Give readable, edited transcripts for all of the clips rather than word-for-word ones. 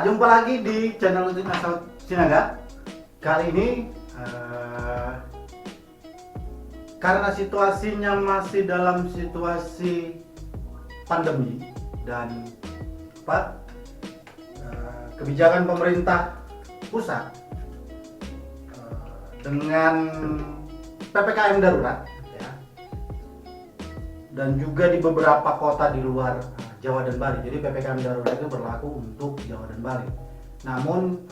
jumpa lagi di channel YouTube Asal Sinaga. Kali ini karena situasinya masih dalam situasi pandemi dan kebijakan pemerintah pusat dengan PPKM darurat ya, dan juga di beberapa kota di luar Jawa dan Bali. Jadi PPKM darurat itu berlaku untuk Jawa dan Bali. Namun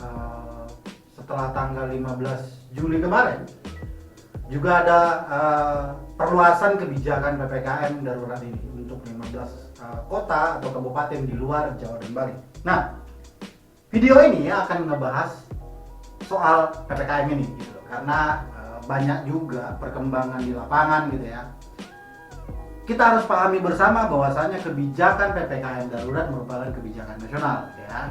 setelah tanggal 15 Juli kemarin juga ada perluasan kebijakan PPKM darurat ini untuk 15 kota atau kabupaten di luar Jawa dan Bali. Nah, video ini akan ngebahas soal PPKM ini gitu. Karena banyak juga perkembangan di lapangan gitu ya. Kita harus pahami bersama bahwasanya kebijakan PPKM darurat merupakan kebijakan nasional ya.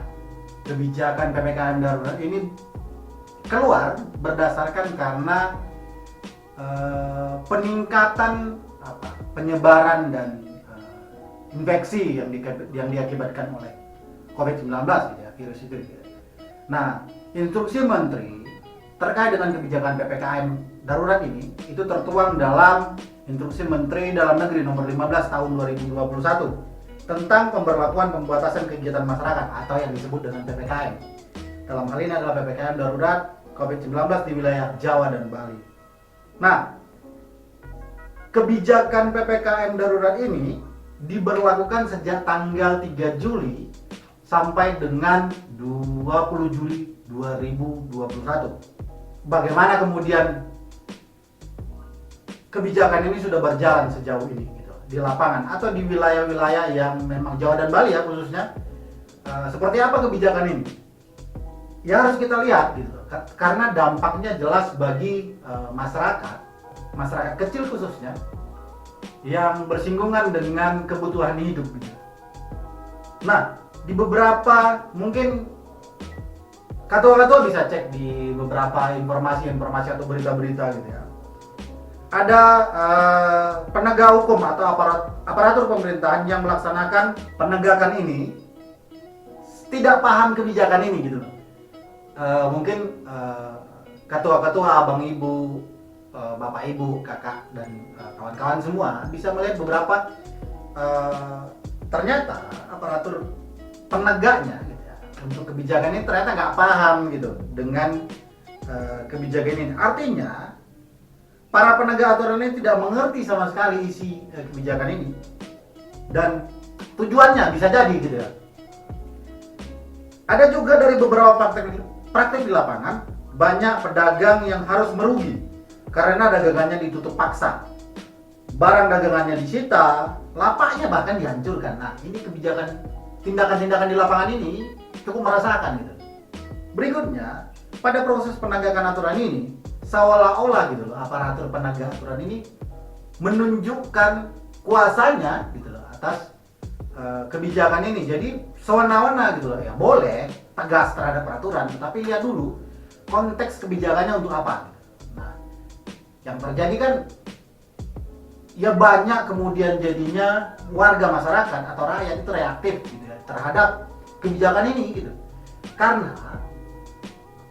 Kebijakan PPKM darurat ini keluar berdasarkan karena peningkatan penyebaran dan infeksi yang diakibatkan oleh COVID-19 gitu ya, virus itu gitu. Nah, instruksi menteri terkait dengan kebijakan PPKM darurat ini itu tertuang dalam Instruksi Menteri Dalam Negeri Nomor 15 Tahun 2021 tentang pemberlakuan pembatasan kegiatan masyarakat atau yang disebut dengan PPKM. Dalam hal ini adalah PPKM darurat COVID-19 di wilayah Jawa dan Bali. Nah, kebijakan PPKM darurat ini diberlakukan sejak tanggal 3 Juli sampai dengan 20 Juli 2021. Bagaimana kemudian kebijakan ini sudah berjalan sejauh ini gitu, di lapangan atau di wilayah-wilayah yang memang Jawa dan Bali ya khususnya, seperti apa kebijakan ini? Ya harus kita lihat gitu, karena dampaknya jelas bagi masyarakat kecil khususnya yang bersinggungan dengan kebutuhan hidup gitu. Nah, di beberapa mungkin ketua-ketua bisa cek di beberapa informasi atau berita-berita gitu ya. Ada penegak hukum atau aparatur pemerintahan yang melaksanakan penegakan ini tidak paham kebijakan ini gitu. Mungkin ketua-ketua, abang ibu, bapak ibu, kakak dan kawan-kawan semua bisa melihat beberapa ternyata aparatur penegaknya gitu ya, untuk kebijakan ini ternyata nggak paham gitu dengan kebijakan ini. Artinya para penegak aturan ini tidak mengerti sama sekali isi kebijakan ini dan tujuannya bisa jadi gitu ya. Ada juga dari beberapa praktik di lapangan, banyak pedagang yang harus merugi karena dagangannya ditutup paksa, barang dagangannya disita, lapaknya bahkan dihancurkan. Nah, ini kebijakan tindakan-tindakan di lapangan ini cukup merasakan gitu. Berikutnya, pada proses penegakan aturan ini seolah-olah gitu loh, aparatur penegak aturan ini menunjukkan kuasanya gitu loh atas kebijakan ini. Jadi sewenang-wenang gitu loh, ya boleh tegas terhadap peraturan, tetapi lihat dulu konteks kebijakannya untuk apa. Nah, yang terjadi kan ya banyak kemudian jadinya warga masyarakat atau rakyat itu reaktif gitu ya terhadap kebijakan ini gitu. Karena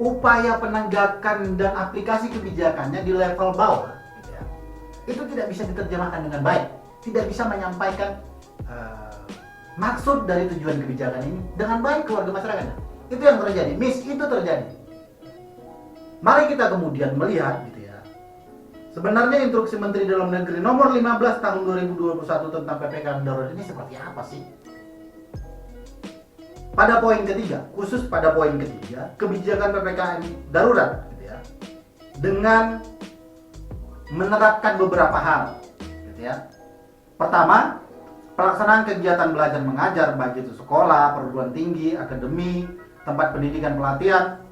upaya penegakan dan aplikasi kebijakannya di level bawah gitu ya, itu tidak bisa diterjemahkan dengan baik, tidak bisa menyampaikan maksud dari tujuan kebijakan ini dengan baik ke warga masyarakat. Itu yang terjadi, itu terjadi. Mari kita kemudian melihat gitu ya, sebenarnya Instruksi Menteri Dalam Negeri Nomor 15 Tahun 2021 tentang PPKM darurat ini seperti apa sih? Pada poin ketiga, khusus pada poin ketiga, kebijakan PPKM darurat gitu ya, dengan menerapkan beberapa hal gitu ya. Pertama, pelaksanaan kegiatan belajar mengajar baik itu sekolah, perguruan tinggi, akademi, tempat pendidikan pelatihan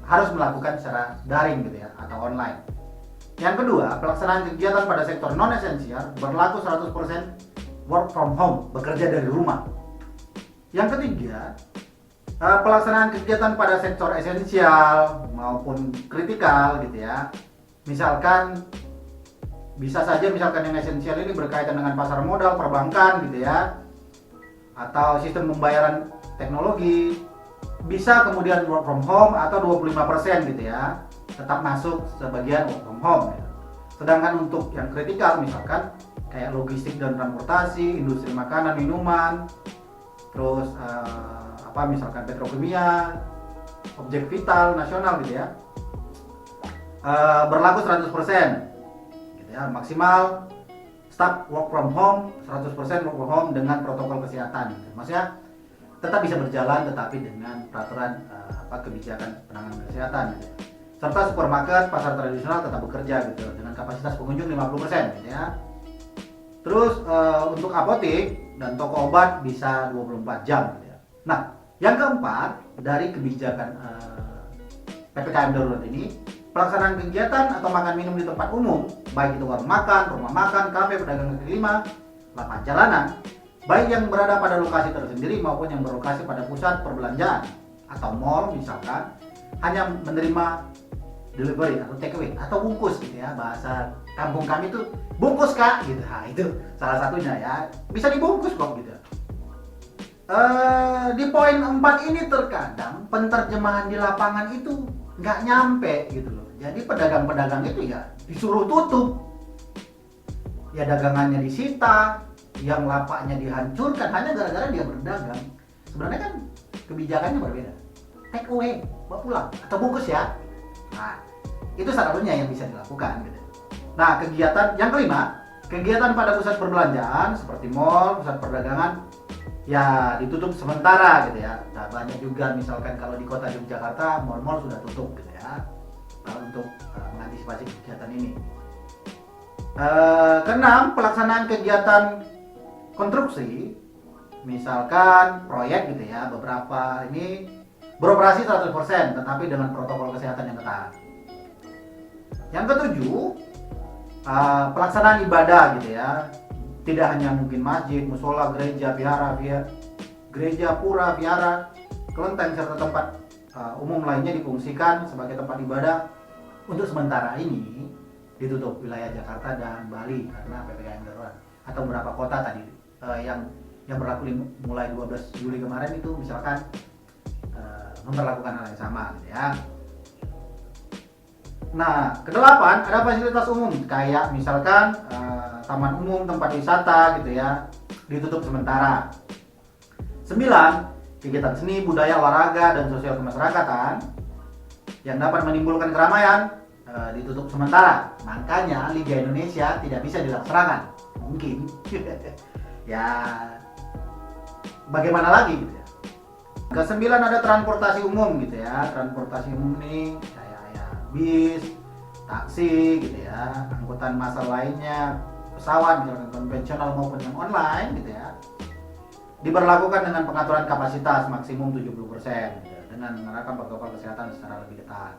harus melakukan secara daring gitu ya atau online. Yang kedua, pelaksanaan kegiatan pada sektor non esensial berlaku 100% work from home, bekerja dari rumah. Yang ketiga, pelaksanaan kegiatan pada sektor esensial maupun kritikal gitu ya. Misalkan bisa saja misalkan yang esensial ini berkaitan dengan pasar modal, perbankan gitu ya, atau sistem pembayaran teknologi, bisa kemudian work from home atau 25% gitu ya, tetap masuk sebagian work from home gitu. Sedangkan untuk yang kritikal misalkan kayak logistik dan transportasi, industri makanan, minuman, terus misalkan petrokimia, objek vital nasional gitu ya, berlaku 100% gitu ya, maksimal start work from home 100% work from home dengan protokol kesehatan gitu. Maksudnya tetap bisa berjalan tetapi dengan peraturan kebijakan penanganan kesehatan gitu. Serta supermarket, pasar tradisional tetap bekerja gitu dengan kapasitas pengunjung 50% gitu ya. Terus untuk apotek dan toko obat bisa 24 jam gitu ya. Nah, yang keempat dari kebijakan PPKM darurat ini, pelaksanaan kegiatan atau makan minum di tempat umum, baik itu warung makan, rumah makan, kafe, pedagang kaki lima, lapangan jalanan, baik yang berada pada lokasi tersendiri maupun yang berlokasi pada pusat perbelanjaan atau mall misalkan, hanya menerima delivery atau take away atau bungkus gitu ya, bahasa kampung kami itu bungkus kak gitu. Nah, itu salah satunya ya, bisa dibungkus kok gitu. Di poin 4 ini terkadang penerjemahan di lapangan itu nggak nyampe gitu loh. Jadi pedagang-pedagang itu ya disuruh tutup, ya dagangannya disita, yang lapaknya dihancurkan hanya gara-gara dia berdagang. Sebenarnya kan kebijakannya berbeda, take away, bawa pulang atau bungkus ya. Nah, itu salah satunya yang bisa dilakukan gitu. Nah, kegiatan yang kelima, kegiatan pada pusat perbelanjaan seperti mall, pusat perdagangan ya ditutup sementara gitu ya. Nah, banyak juga misalkan kalau di kota Yogyakarta mall-mall sudah tutup gitu ya, untuk mengantisipasi kegiatan ini. Keenam, pelaksanaan kegiatan konstruksi misalkan proyek gitu ya, beberapa ini beroperasi 100% tetapi dengan protokol kesehatan yang ketat. Yang ketujuh, pelaksanaan ibadah gitu ya, tidak hanya mungkin masjid, musola, gereja, gereja, pura, vihara, kelenteng serta tempat umum lainnya difungsikan sebagai tempat ibadah untuk sementara ini ditutup wilayah Jakarta dan Bali karena PPKM darurat, atau beberapa kota tadi yang berlaku mulai 12 Juli kemarin itu misalkan memperlakukan hal yang sama gitu ya. Nah, kedelapan, ada fasilitas umum kayak misalkan taman umum, tempat wisata gitu ya, ditutup sementara. 9, kegiatan seni, budaya, olahraga, dan sosial kemasyarakatan yang dapat menimbulkan keramaian ditutup sementara. Makanya Liga Indonesia tidak bisa dilaksanakan. Mungkin ya bagaimana lagi gitu ya. Ke-9 ada transportasi umum gitu ya. Transportasi umum ini kayak ya bis, taksi gitu ya, angkutan massal lainnya, pesawat misalkan konvensional maupun yang online gitu ya, diberlakukan dengan pengaturan kapasitas maksimum 70% gitu, dengan menerapkan protokol kesehatan secara lebih ketat.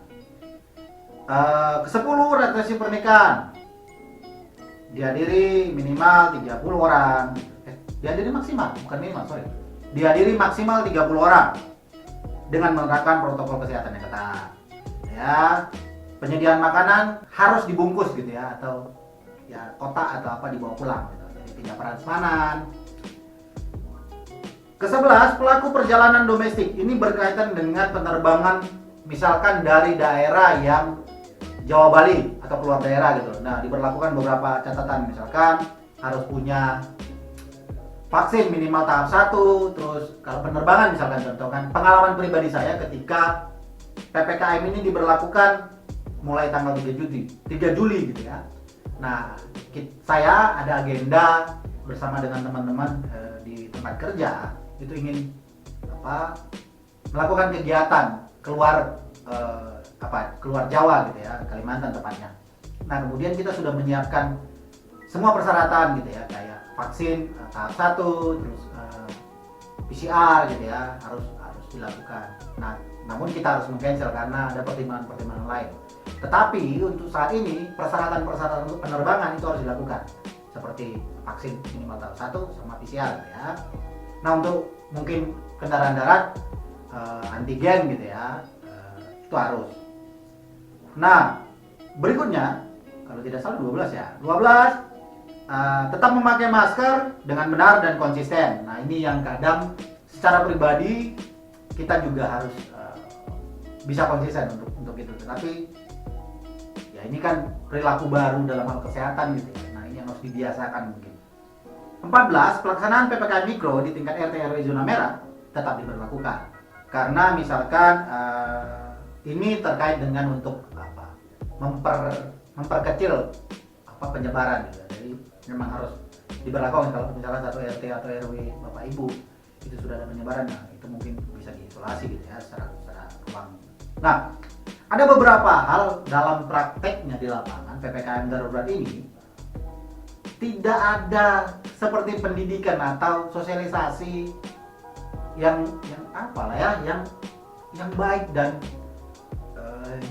Ke-10, resepsi pernikahan dihadiri minimal 30 orang. Dihadiri maksimal, bukan minimal, sorry. Dihadiri maksimal 30 orang dengan menerapkan protokol kesehatan yang ketat. Ya, penyediaan makanan harus dibungkus gitu ya, atau ya kotak atau apa dibawa pulang gitu. Jadi tidak prasmanan. Ke-11, pelaku perjalanan domestik. Ini berkaitan dengan penerbangan misalkan dari daerah yang Jawa Bali atau keluar daerah gitu. Nah, diberlakukan beberapa catatan, misalkan harus punya vaksin minimal tahap 1, terus kalau penerbangan misalkan contohkan pengalaman pribadi saya ketika PPKM ini diberlakukan mulai tanggal 3 Juli gitu ya. Nah, saya ada agenda bersama dengan teman-teman di tempat kerja itu ingin melakukan kegiatan keluar Jawa gitu ya, Kalimantan tepatnya. Nah, kemudian kita sudah menyiapkan semua persyaratan gitu ya, kayak vaksin tahap 1, terus PCR gitu ya, harus dilakukan. Nah, namun kita harus meng-cancel karena ada pertimbangan-pertimbangan lain. Tetapi untuk saat ini persyaratan-persyaratan untuk penerbangan itu harus dilakukan, seperti vaksin minimal tahap 1 sama PCR gitu ya. Nah, untuk mungkin kendaraan darat antigen gitu ya, itu harus. Nah, berikutnya kalau tidak salah 12 ya. 12, tetap memakai masker dengan benar dan konsisten. Nah, ini yang kadang secara pribadi kita juga harus bisa konsisten untuk itu. Tapi ya ini kan perilaku baru dalam hal kesehatan gitu ya. Nah ini yang harus dibiasakan mungkin. 14. Pelaksanaan PPKM Mikro di tingkat RT RW zona merah tetap diberlakukan. Karena misalkan ini terkait dengan untuk memperkecil penyebaran gitu. Jadi memang harus diberlakukan kalau misalnya satu RT atau RW Bapak Ibu itu sudah ada penyebaran, nah itu mungkin bisa diisolasi gitu ya secara ruang. Nah, ada beberapa hal dalam prakteknya di lapangan PPKM darurat ini tidak ada seperti pendidikan atau sosialisasi yang baik dan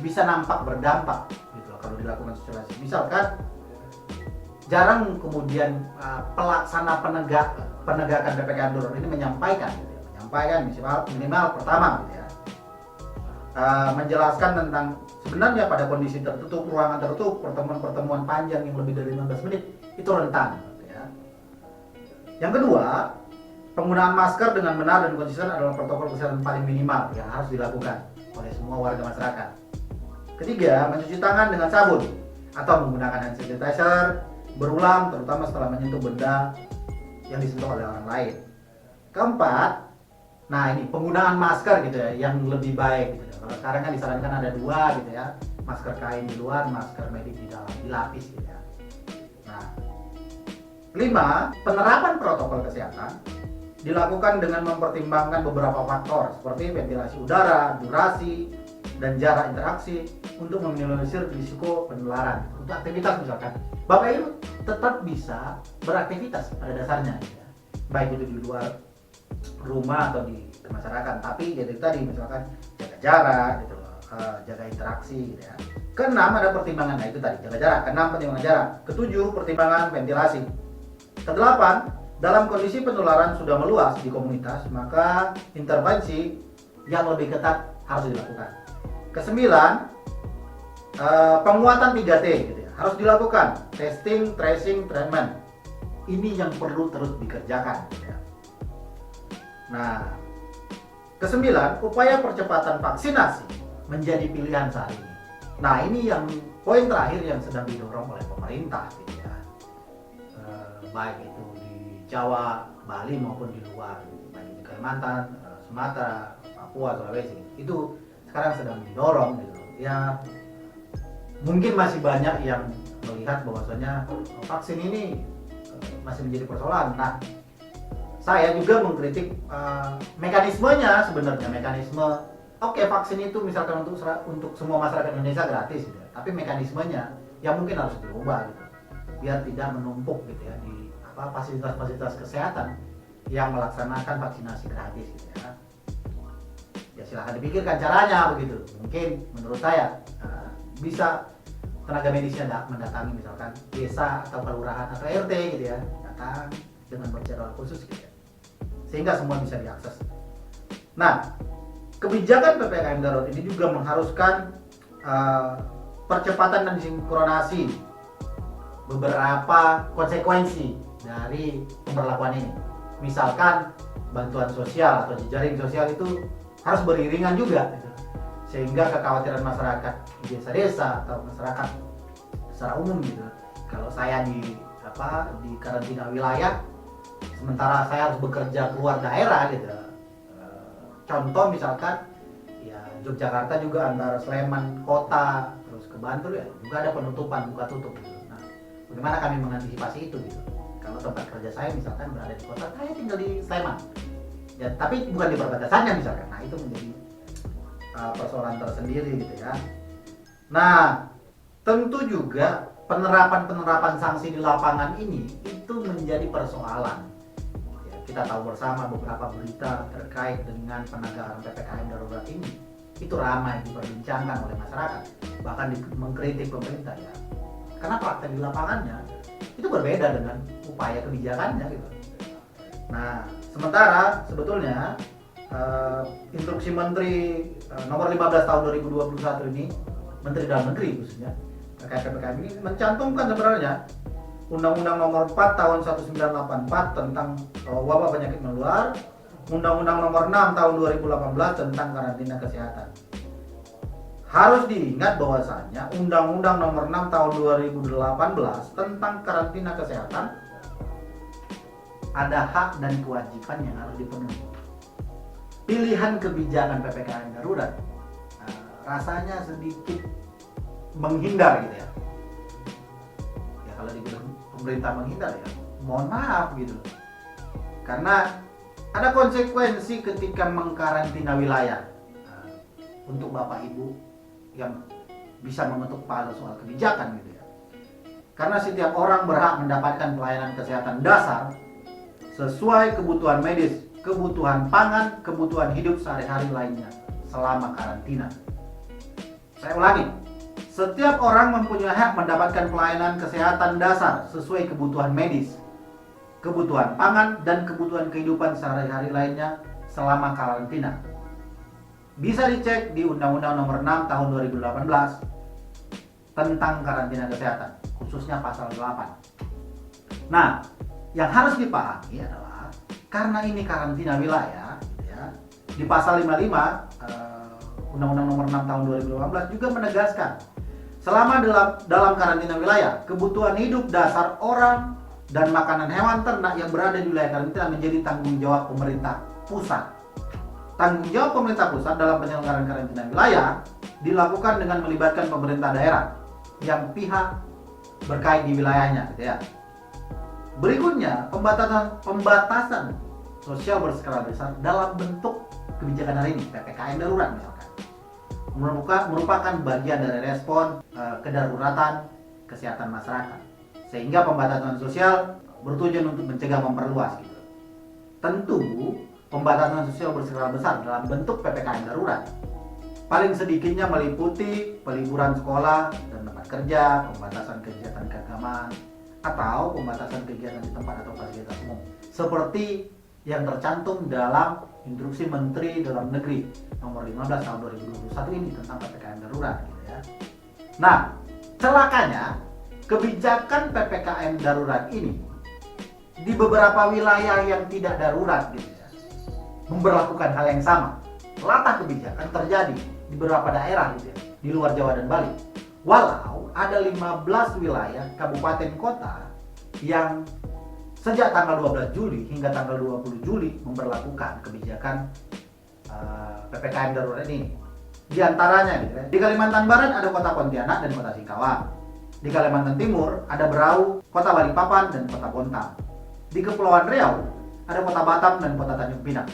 bisa nampak berdampak gitu kalau dilakukan sosialisasi. Misalkan jarang kemudian pelaksana penegakan PPKM darurat ini menyampaikan minimal pertama gitu ya, menjelaskan tentang sebenarnya pada kondisi tertutup, ruangan tertutup, pertemuan panjang yang lebih dari 15 menit itu rentan gitu ya. Yang kedua, penggunaan masker dengan benar dan konsisten adalah protokol kesehatan paling minimal yang harus dilakukan oleh semua warga masyarakat. Ketiga, mencuci tangan dengan sabun atau menggunakan hand sanitizer berulang, terutama setelah menyentuh benda yang disentuh oleh orang lain. Keempat, nah ini penggunaan masker gitu ya yang lebih baik gitu ya. Kalau sekarang kan disarankan ada 2 gitu ya, masker kain di luar, masker medik di dalam, dilapis gitu ya. Nah, 5, penerapan protokol kesehatan dilakukan dengan mempertimbangkan beberapa faktor seperti ventilasi udara, durasi, dan jarak interaksi untuk meminimalisir risiko penularan. Untuk aktivitas misalkan, Bapak Ibu tetap bisa beraktivitas pada dasarnya, ya. Baik itu di luar rumah atau di masyarakat. Tapi jadi tadi misalkan jaga jarak, gitu loh, jaga interaksi, gitu ya. Keenam ada pertimbangan, nah itu tadi jaga jarak. Keenam pertimbangan jarak. Ketujuh pertimbangan ventilasi. Kedelapan, dalam kondisi penularan sudah meluas di komunitas, maka intervensi yang lebih ketat harus dilakukan. Kesembilan, penguatan 3T gitu ya, harus dilakukan. Testing, tracing, treatment. Ini yang perlu terus dikerjakan gitu ya. Nah, kesembilan, upaya percepatan vaksinasi menjadi pilihan saat ini. Nah, ini yang poin terakhir yang sedang didorong oleh pemerintah gitu ya. Baik itu di Jawa, Bali maupun di luar, baik di Kalimantan, Sumatera, Papua, Sulawesi. Itu sekarang sedang didorong gitu ya. Mungkin masih banyak yang melihat bahwasanya vaksin ini masih menjadi persoalan. Nah, saya juga mengkritik mekanismenya sebenarnya, oke, vaksin itu misalkan untuk semua masyarakat Indonesia gratis gitu ya, tapi mekanismenya yang mungkin harus dirubah gitu biar tidak menumpuk gitu ya di fasilitas-fasilitas kesehatan yang melaksanakan vaksinasi gratis gitu ya. Ya silahkan dipikirkan caranya begitu. Mungkin menurut saya bisa tenaga medisnya mendatangi misalkan desa atau kelurahan atau RT gitu ya, datang dengan berjadwal khusus gitu ya, sehingga semua bisa diakses. Nah, kebijakan PPKM darurat ini juga mengharuskan percepatan dan sinkronasi beberapa konsekuensi dari pemberlakuan ini. Misalkan bantuan sosial atau jejaring sosial itu harus beriringan juga gitu. Sehingga kekhawatiran masyarakat di desa-desa atau masyarakat secara umum gitu, kalau saya di karantina wilayah sementara saya harus bekerja keluar daerah gitu, contoh misalkan ya Yogyakarta juga antara Sleman kota terus ke Bantul ya juga ada penutupan buka tutup gitu. Nah, bagaimana kami mengantisipasi itu gitu? Kalau tempat kerja saya misalkan berada di kota, saya tinggal di Sleman ya, tapi bukan di perbatasannya misalkan. Nah, itu menjadi persoalan tersendiri gitu ya. Nah, tentu juga penerapan sanksi di lapangan ini itu menjadi persoalan. Ya, kita tahu bersama beberapa berita terkait dengan penegakan PPKM darurat ini itu ramai diperbincangkan oleh masyarakat, bahkan mengkritik pemerintah ya. Karena praktek di lapangannya itu berbeda dengan upaya kebijakannya gitu. Nah, sementara sebetulnya instruksi Menteri nomor 15 tahun 2021 ini, Menteri Dalam Negeri khususnya terkait PPKM ini mencantumkan sebenarnya Undang-Undang nomor 4 tahun 1984 tentang wabah penyakit menular Undang-Undang Nomor 6 Tahun 2018 tentang karantina kesehatan. Harus diingat bahwasanya Undang-Undang Nomor 6 Tahun 2018 tentang karantina kesehatan ada hak dan kewajiban yang harus dipenuhi. Pilihan kebijakan PPKM darurat rasanya sedikit menghindar gitu ya. Ya kalau dibilang pemerintah menghindar ya, mohon maaf gitu. Karena ada konsekuensi ketika mengkarantina wilayah untuk Bapak Ibu yang bisa mengetuk palu soal kebijakan gitu ya. Karena setiap orang berhak mendapatkan pelayanan kesehatan dasar sesuai kebutuhan medis, kebutuhan pangan, kebutuhan hidup sehari-hari lainnya selama karantina. Saya ulangi, setiap orang mempunyai hak mendapatkan pelayanan kesehatan dasar sesuai kebutuhan medis, kebutuhan pangan, dan kebutuhan kehidupan sehari-hari lainnya selama karantina. Bisa dicek di Undang-Undang Nomor 6 Tahun 2018 tentang karantina kesehatan, khususnya pasal 8. Nah, yang harus dipahami adalah karena ini karantina wilayah, ya, di pasal 55 Undang-Undang Nomor 6 Tahun 2018 juga menegaskan selama dalam karantina wilayah, kebutuhan hidup dasar orang dan makanan hewan ternak yang berada di wilayah karantina menjadi tanggung jawab pemerintah pusat. Tanggung jawab pemerintah pusat dalam penyelenggaraan karantina wilayah dilakukan dengan melibatkan pemerintah daerah yang pihak berkait di wilayahnya, gitu ya. Berikutnya, pembatasan sosial berskala besar dalam bentuk kebijakan hari ini, PPKM darurat misalkan, merupakan bagian dari respon kedaruratan kesehatan masyarakat. Sehingga pembatasan sosial bertujuan untuk mencegah memperluas gitu. Tentu pembatasan sosial berskala besar dalam bentuk PPKM darurat paling sedikitnya meliputi peliburan sekolah dan tempat kerja, pembatasan kegiatan keagamaan, atau pembatasan kegiatan di tempat atau fasilitas umum seperti yang tercantum dalam Instruksi Menteri Dalam Negeri Nomor 15 Tahun 2021 ini tentang PPKM darurat gitu ya. Nah, celakanya kebijakan PPKM darurat ini di beberapa wilayah yang tidak darurat gitu ya, memberlakukan hal yang sama. Latah kebijakan terjadi di beberapa daerah gitu ya, di luar Jawa dan Bali. Walau ada 15 wilayah kabupaten kota yang sejak tanggal 12 Juli hingga tanggal 20 Juli memberlakukan kebijakan PPKM darurat ini. Di antaranya gitu ya, di Kalimantan Barat ada kota Pontianak dan kota Singkawang. Di Kalimantan Timur ada Berau, kota Balikpapan, dan kota Bontang. Di Kepulauan Riau ada kota Batam dan kota Tanjung Pinang.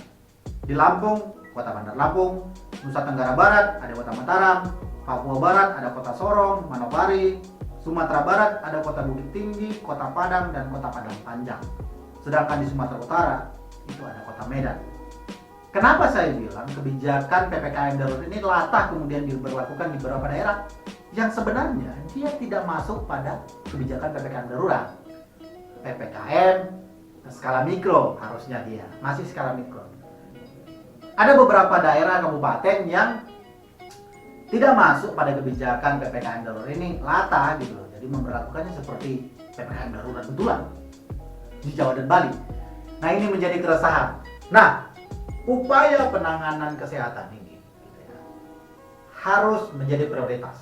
Di Lampung, kota Bandar Lampung. Nusa Tenggara Barat ada kota Mataram. Papua Barat ada kota Sorong, Manokwari. Sumatera Barat ada kota Bukit Tinggi, kota Padang, dan kota Padang Panjang. Sedangkan di Sumatera Utara itu ada kota Medan. Kenapa saya bilang kebijakan PPKM darurat ini latah kemudian diberlakukan di beberapa daerah yang sebenarnya dia tidak masuk pada kebijakan PPKM darurat. PPKM skala mikro harusnya dia, masih skala mikro. Ada beberapa daerah kabupaten yang tidak masuk pada kebijakan PPKM darurat ini, latah gitu loh. Jadi memberlakukannya seperti PPKM darurat betulan di Jawa dan Bali. Nah, ini menjadi keresahan. Nah, upaya penanganan kesehatan ini gitu ya, harus menjadi prioritas.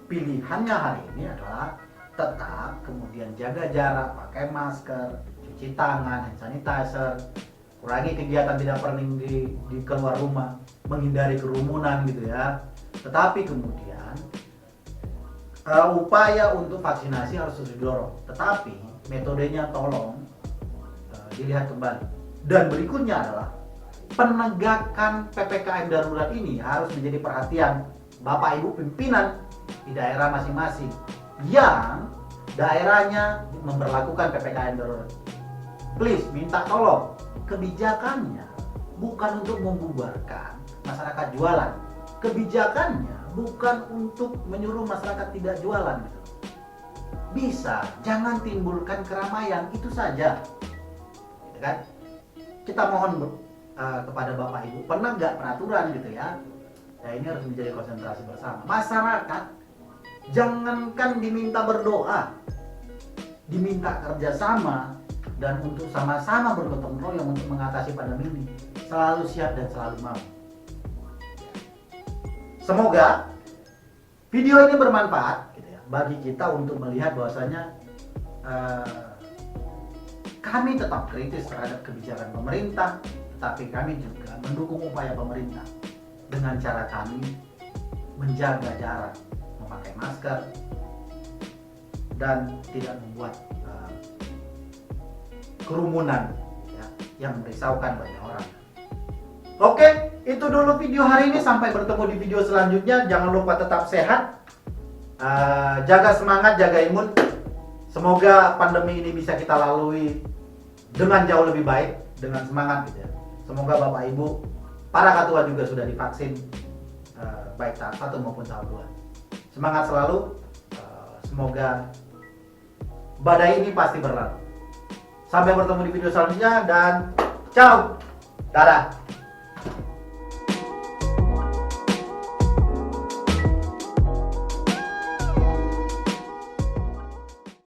Pilihannya hari ini adalah tetap kemudian jaga jarak, pakai masker, cuci tangan, hand sanitizer, kurangi kegiatan tidak perlu di keluar rumah, menghindari kerumunan gitu ya. Tetapi kemudian upaya untuk vaksinasi harus terus didorong. Tetapi metodenya tolong dilihat kembali. Dan berikutnya adalah penegakan PPKM darurat ini harus menjadi perhatian Bapak Ibu pimpinan di daerah masing-masing yang daerahnya memberlakukan PPKM darurat. Please minta tolong, kebijakannya bukan untuk membubarkan masyarakat jualan. Kebijakannya bukan untuk menyuruh masyarakat tidak jualan gitu. Bisa, jangan timbulkan keramaian, itu saja. Gitu kan? Kita mohon kepada Bapak Ibu penegak peraturan gitu ya. Nah, ini harus menjadi konsentrasi bersama. Masyarakat jangankan diminta berdoa, diminta kerjasama dan untuk sama-sama bergotong royong untuk mengatasi pandemi ini. selalu siap dan selalu mau. Semoga video ini bermanfaat gitu ya, bagi kita untuk melihat bahwasanya kami tetap kritis terhadap kebijakan pemerintah, tetapi kami juga mendukung upaya pemerintah dengan cara kami menjaga jarak, memakai masker, dan tidak membuat kerumunan ya, yang merisaukan banyak orang. Oke, itu dulu video hari ini. Sampai bertemu di video selanjutnya. Jangan lupa tetap sehat, jaga semangat, jaga imun. Semoga pandemi ini bisa kita lalui dengan jauh lebih baik, dengan semangat gitu ya. Semoga Bapak Ibu, para ketua juga sudah divaksin, baik tahap 1 maupun tahap 2. Semangat selalu, semoga badai ini pasti berlalu. Sampai bertemu di video selanjutnya dan ciao, dadah.